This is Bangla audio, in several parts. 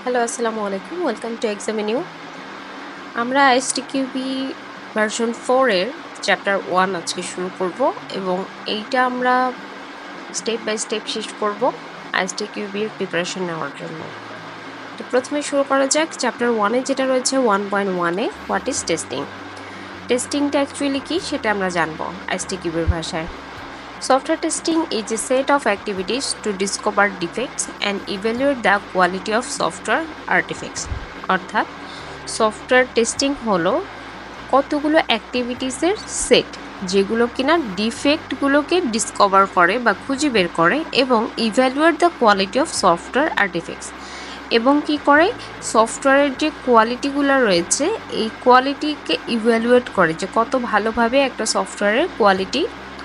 হ্যালো, আসসালামু আলাইকুম। ওয়েলকাম টু এক্সামিনিউ। আমরা এসটিকিউবি ভার্সন 4 এর চ্যাপ্টার 1 আজকে শুরু করব এবং এইটা আমরা স্টেপ বাই স্টেপ শেষ করব এসটিকিউবি এর প্রিপারেশন নেওয়ার জন্য। তো প্রথমে শুরু করা যাক চ্যাপ্টার 1 এ যেটা রয়েছে 1.1 এ হোয়াট ইজ টেস্টিং। টেস্টিংটা অ্যাকচুয়ালি কি সেটা আমরা জানবো এসটিকিউবির ভাষায়। Software testing is a set of activities to discover defects and evaluate the quality of software artifacts. অর্থাৎ সফটওয়্যার টেস্টিং হলো কতগুলো অ্যাক্টিভিটিসের সেট যেগুলো কিনা ডিফেক্টগুলোকে ডিসকভার করে বা খুঁজে বের করে এবং evaluate the quality of software artefacts এবং কি করে সফটওয়্যারের যে কোয়ালিটিগুলো রয়েছে এই কোয়ালিটিকে ইভ্যালুয়েট করে যে কত ভালোভাবে একটা সফটওয়্যারের কোয়ালিটি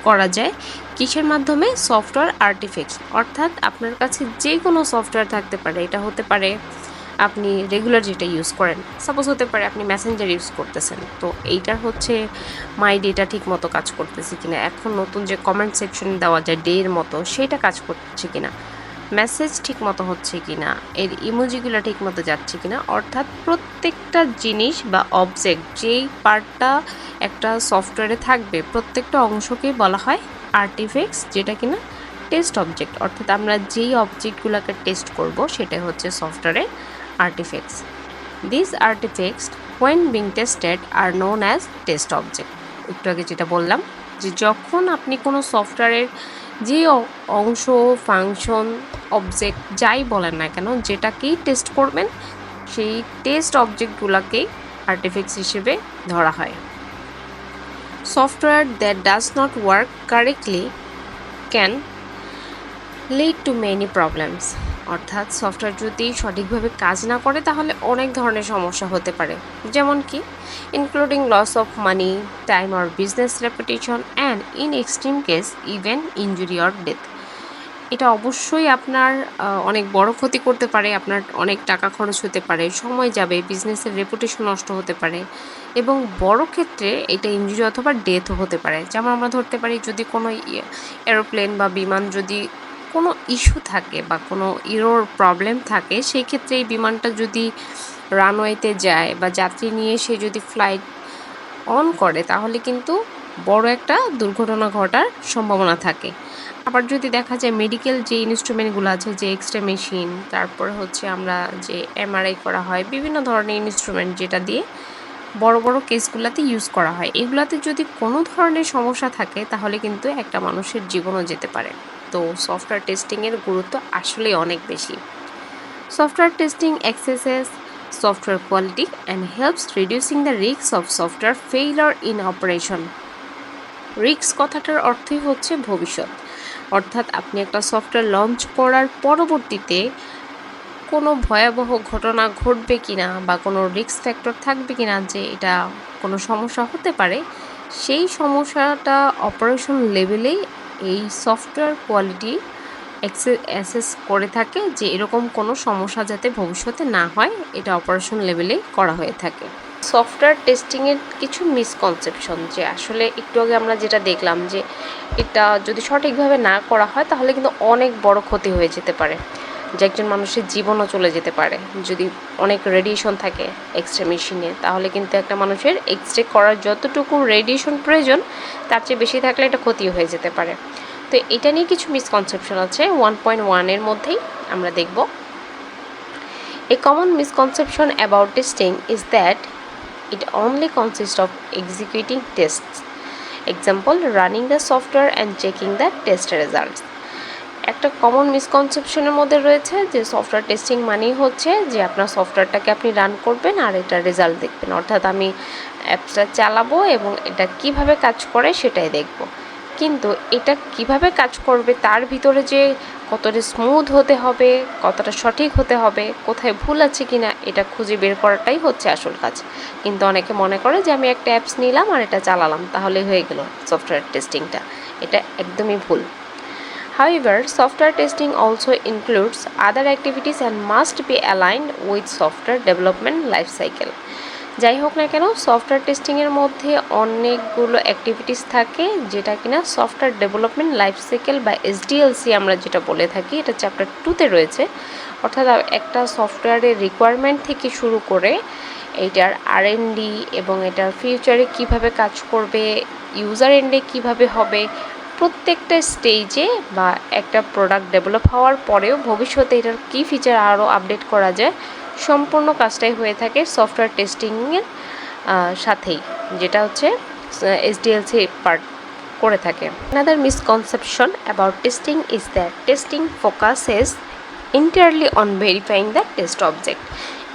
করা যায় কিসের মাধ্যমে সফটওয়্যার আর্টিফেক্টস অর্থাৎ আপনার কাছে যে কোনো সফটওয়্যার থাকতে পারে এটা হতে পারে আপনি রেগুলার যেটা ইউজ করেন সাপোজ হতে পারে আপনি মেসেঞ্জার ইউজ করতেছেন তো এইটার হচ্ছে মাই ডেটা ঠিক মতো কাজ করতেছে কিনা এখন নতুন যে কমেন্ট সেকশন দেওয়া যায় ডে এর মতো সেটা কাজ করছে কিনা মেসেজ ঠিক মতো হচ্ছে কিনা এর ইমোজিগুলো ঠিক মতো যাচ্ছে কিনা অর্থাৎ প্রত্যেকটা জিনিস বা অবজেক্ট যেই পার্টটা একটা সফটওয়্যারে থাকবে প্রত্যেকটা অংশকেই বলা হয় আর্টিফেক্টস যেটা কিনা টেস্ট অবজেক্ট অর্থাৎ আমরা যেই অবজেক্টগুলোকে টেস্ট করব সেটা হচ্ছে সফটওয়্যারের artefacts this artefacts when being tested are known as test object একটু আগে যেটা বললাম যে যখন আপনি কোনো সফটওয়্যারের যে অংশ ফাংশন অবজেক্ট যাই বলেন না কেন যেটাকেই টেস্ট করবেন সেই টেস্ট অবজেক্টগুলোকেই আর্টিফেক্টস হিসেবে ধরা হয় software that does not work correctly can lead to many problems অর্থাৎ সফটওয়্যার যদি সঠিকভাবে কাজ না করে তাহলে অনেক ধরনের সমস্যা হতে পারে যেমন কি including loss of money time or business reputation and in extreme case even injury or death এটা অবশ্যই আপনার অনেক বড় ক্ষতি করতে পারে আপনার অনেক টাকা খরচ হতে পারে সময় যাবে বিজনেসের রেপুটেশন নষ্ট হতে পারে এবং বড় ক্ষেত্রে এটা ইনজুরি অথবা ডেথও হতে পারে যেমন আমরা ধরতে পারি যদি কোনো এরোপ্লেন বা বিমান যদি কোনো ইস্যু থাকে বা কোনো ইরোর প্রবলেম থাকে সেই ক্ষেত্রে এই বিমানটা যদি রানওয়েতে যায় বা যাত্রী নিয়ে সে যদি ফ্লাইট অন করে তাহলে কিন্তু বড় একটা দুর্ঘটনা ঘটার সম্ভাবনা থাকে আবার যদি দেখা যায় মেডিকেল যে ইনস্ট্রুমেন্টগুলো আছে যে এক্সরে মেশিন তারপরে হচ্ছে আমরা যে এমআরআই করা হয় বিভিন্ন ধরনের ইনস্ট্রুমেন্ট যেটা দিয়ে বড় বড় কেসগুলোতে ইউজ করা হয় এগুলাতে যদি কোনো ধরনের সমস্যা থাকে তাহলে কিন্তু একটা মানুষের জীবনও যেতে পারে তো সফটওয়্যার টেস্টিংয়ের গুরুত্ব আসলেই অনেক বেশি software testing assesses software quality and helps reducing the risks of software failure in operation. Risk কথাটার অর্থই হচ্ছে ভবিষ্যৎ অর্থাৎ আপনি একটা সফটওয়্যার লঞ্চ করার পরবর্তীতে কোনো ভয়াবহ ঘটনা ঘটবে কিনা বা কোনো রিস্ক ফ্যাক্টর থাকবে কিনা যে এটা কোনো সমস্যা হতে পারে সেই সমস্যাটা অপারেশন লেভেলেই এই সফটওয়্যার কোয়ালিটি অ্যাসেস করে থাকে যে এরকম কোনো সমস্যা যাতে ভবিষ্যতে না হয় এটা অপারেশন লেভেলেই করা হয়ে থাকে সফটওয়্যার টেস্টিংয়ের কিছু মিসকনসেপশন যে আসলে একটু আগে আমরা যেটা দেখলাম যে এটা যদি সঠিকভাবে না করা হয় তাহলে কিন্তু অনেক বড় ক্ষতি হয়ে যেতে পারে যে একজন মানুষের জীবনও চলে যেতে পারে যদি অনেক রেডিয়েশন থাকে এক্সরে মেশিনে তাহলে কিন্তু একটা মানুষের এক্সরে করার যতটুকু রেডিয়েশন প্রয়োজন তার চেয়ে বেশি থাকলে এটা ক্ষতি হয়ে যেতে পারে তো এটা নিয়ে কিছু মিসকনসেপশন আছে 1.1 এর মধ্যেই আমরা দেখব A common misconception about testing is that it only consists of executing tests. Example, running the software and checking the test results. একটা কমন মিসকনসেপশনের মধ্যে রয়েছে যে সফটওয়্যার টেস্টিং মানেই হচ্ছে যে আপনার সফটওয়্যারটাকে আপনি রান করবেন আর এটা রেজাল্ট দেখবেন অর্থাৎ আমি অ্যাপসটা চালাবো এবং এটা কিভাবে কাজ করে সেটাই দেখব কিন্তু এটা কিভাবে কাজ করবে তার ভিতরে যে কতটা স্মুথ হতে হবে কতটা সঠিক হতে হবে কোথায় ভুল আছে কিনা এটা খুঁজে বের করাটাই হচ্ছে আসল কাজ কিন্তু অনেকে মনে করে যে আমি একটা অ্যাপস নিলাম আর এটা চালালাম তাহলে হয়ে গেল সফটওয়্যার টেস্টিংটা এটা একদমই ভুল However, software testing also includes other activities and must be aligned with software development life cycle. যাই হোক না কেন সফটওয়্যার টেস্টিংয়ের মধ্যে অনেকগুলো অ্যাক্টিভিটিস থাকে যেটা কিনা সফটওয়্যার ডেভেলপমেন্ট লাইফ সাইকেল বা এসডিএলসি আমরা যেটা বলে থাকি এটা চ্যাপ্টার 2তে রয়েছে অর্থাৎ একটা সফটওয়্যারের রিকোয়ারমেন্ট থেকে শুরু করে এইটার R&D এবং এটার ফিউচারে কিভাবে কাজ করবে, ইউজার এন্ডে কিভাবে হবে, প্রত্যেকটা স্টেজে বা একটা প্রোডাক্ট ডেভেলপ হওয়ার পরেও ভবিষ্যতে এটার কী ফিচার আরও আপডেট করা যায়, সম্পূর্ণ কাজটাই হয়ে থাকে সফটওয়্যার টেস্টিংয়ের সাথেই, যেটা হচ্ছে SDLC পার্ট করে থাকে। Another misconception about testing is that testing focuses entirely on verifying the test object.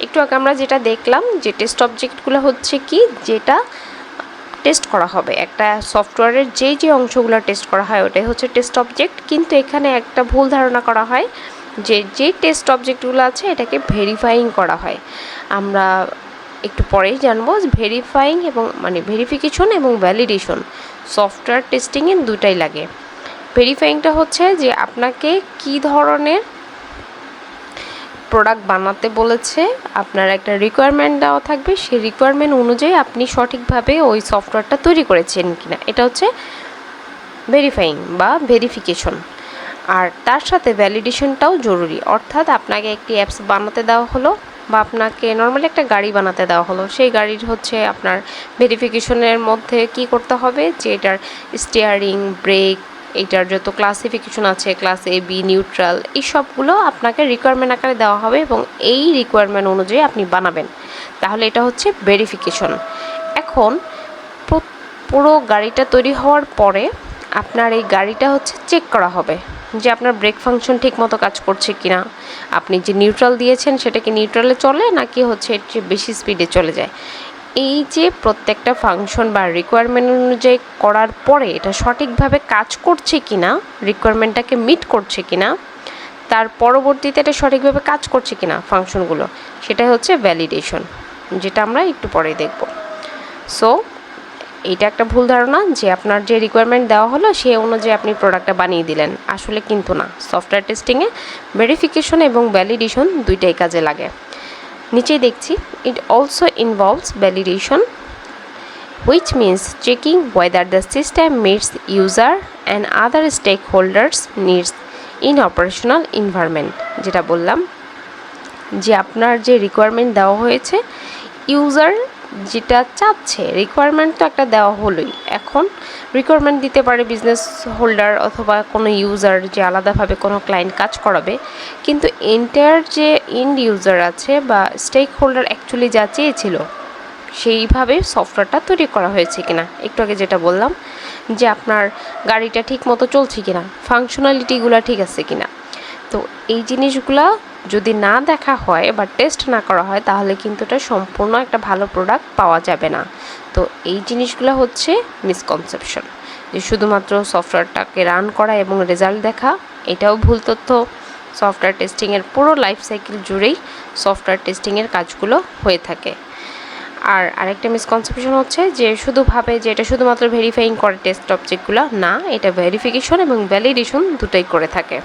একটু আগে আমরা যেটা দেখলাম যে টেস্ট অবজেক্টগুলো হচ্ছে কি, যেটা টেস্ট করা হবে, একটা সফটওয়্যারের যে অংশগুলো টেস্ট করা হয় ওটাই হচ্ছে টেস্ট অবজেক্ট। কিন্তু এখানে একটা ভুল ধারণা করা হয় যে টেস্ট অবজেক্টগুলো আছে এটাকে ভেরিফাইং করা হয়। আমরা একটু পরেই জানবো ভেরিফাইং এবং ভেরিফিকেশন এবং ভ্যালিডেশন সফটওয়্যার টেস্টিংয়ে দুটাই লাগে। ভেরিফাইংটা হচ্ছে যে আপনাকে কি ধরনের প্রোডাক্ট বানাতে বলেছে, আপনার একটা রিকোয়ারমেন্ট দেওয়া থাকবে, সেই রিকোয়ারমেন্ট অনুযায়ী আপনি সঠিকভাবে ওই সফটওয়্যারটা তৈরি করেছেন কিনা, এটা হচ্ছে ভেরিফাইং বা ভেরিফিকেশন। আর তার সাথে ভ্যালিডেশনটাও জরুরি, অর্থাৎ আপনাকে একটি অ্যাপস বানাতে দেওয়া হলো বা আপনাকে নর্মালি একটা গাড়ি বানাতে দেওয়া হলো, সেই গাড়ির হচ্ছে আপনার ভেরিফিকেশনের মধ্যে কি করতে হবে যে এটার স্টিয়ারিং, ব্রেক, এইটার যত ক্লাসিফিকেশন আছে, ক্লাস A, B, নিউট্রাল, এই সবগুলো আপনাকে রিকোয়ারমেন্ট আকারে দেওয়া হবে এবং এই রিকোয়ারমেন্ট অনুযায়ী আপনি বানাবেন, তাহলে এটা হচ্ছে ভেরিফিকেশন। এখন পুরো গাড়িটা তৈরি হওয়ার পরে আপনার এই গাড়িটা হচ্ছে চেক করা হবে যে আপনার ব্রেক ফাংশন ঠিকমতো কাজ করছে কিনা, আপনি যে নিউট্রাল দিয়েছেন সেটা কি নিউট্রালে চলে নাকি হচ্ছে এর চেয়ে বেশি স্পিডে চলে যায়। এই যে প্রত্যেকটা ফাংশন বা রিকোয়ারমেন্ট অনুযায়ী করার পরে এটা সঠিকভাবে কাজ করছে কিনা, রিকোয়ারমেন্টটাকে মিট করছে কিনা, তার পরবর্তীতে এটা সঠিকভাবে কাজ করছে কিনা ফাংশনগুলো, সেটাই হচ্ছে ভ্যালিডেশন, যেটা আমরা একটু পরেই দেখব। সো এইটা একটা ভুল ধারণা যে আপনার যে রিকোয়ারমেন্ট দেওয়া হলো সেই অনুযায়ী আপনি প্রোডাক্টটা বানিয়ে দিলেন, আসলে কিন্তু না। সফটওয়্যার টেস্টিংয়ে ভেরিফিকেশন এবং ভ্যালিডেশন দুইটাই কাজে লাগে। নিচেই দেখছি, it also involves validation which means checking whether the system meets user and other stakeholders needs in operational environment। যেটা বললাম যে আপনার যে রিকোয়ারমেন্ট দেওয়া হয়েছে, ইউজার যেটা চাচ্ছে, রিকোয়ারমেন্ট তো একটা দেওয়া হলোই, এখন রিকোয়ারমেন্ট দিতে পারে বিজনেস হোল্ডার অথবা কোনো ইউজার যে আলাদাভাবে কোনো ক্লায়েন্ট কাজ করাবে, কিন্তু এন্টায়ার যে এন্ড ইউজার আছে বা স্টেক হোল্ডার অ্যাকচুয়ালি যা চেয়েছিল সেইভাবে সফটওয়্যারটা তৈরি করা হয়েছে কিনা, একটু আগে যেটা বললাম যে আপনার গাড়িটা ঠিক মতো চলছে কিনা, ফাংশনালিটিগুলো ঠিক আছে কিনা। তো এই জিনিসগুলা যদি না দেখা হয় বা টেস্ট না করা হয় তাহলে কিন্তু এটা সম্পূর্ণ একটা ভালো প্রোডাক্ট পাওয়া যাবে না। তো এই জিনিসগুলো হচ্ছে মিসকনসেপশন, যে শুধুমাত্র সফটওয়্যারটাকে রান করা এবং রেজাল্ট দেখা, এটাও ভুল তথ্য। সফটওয়্যার টেস্টিংয়ের পুরো লাইফ সাইকেল জুড়েই সফটওয়্যার টেস্টিংয়ের কাজগুলো হয়ে থাকে। আর আরেকটা মিসকনসেপশন হচ্ছে যে শুধু ভাবে যে এটা শুধুমাত্র ভেরিফাইং করে টেস্ট অবজেক্টগুলো, না, এটা ভেরিফিকেশন এবং ভ্যালিডেশন দুটোই করে থাকে।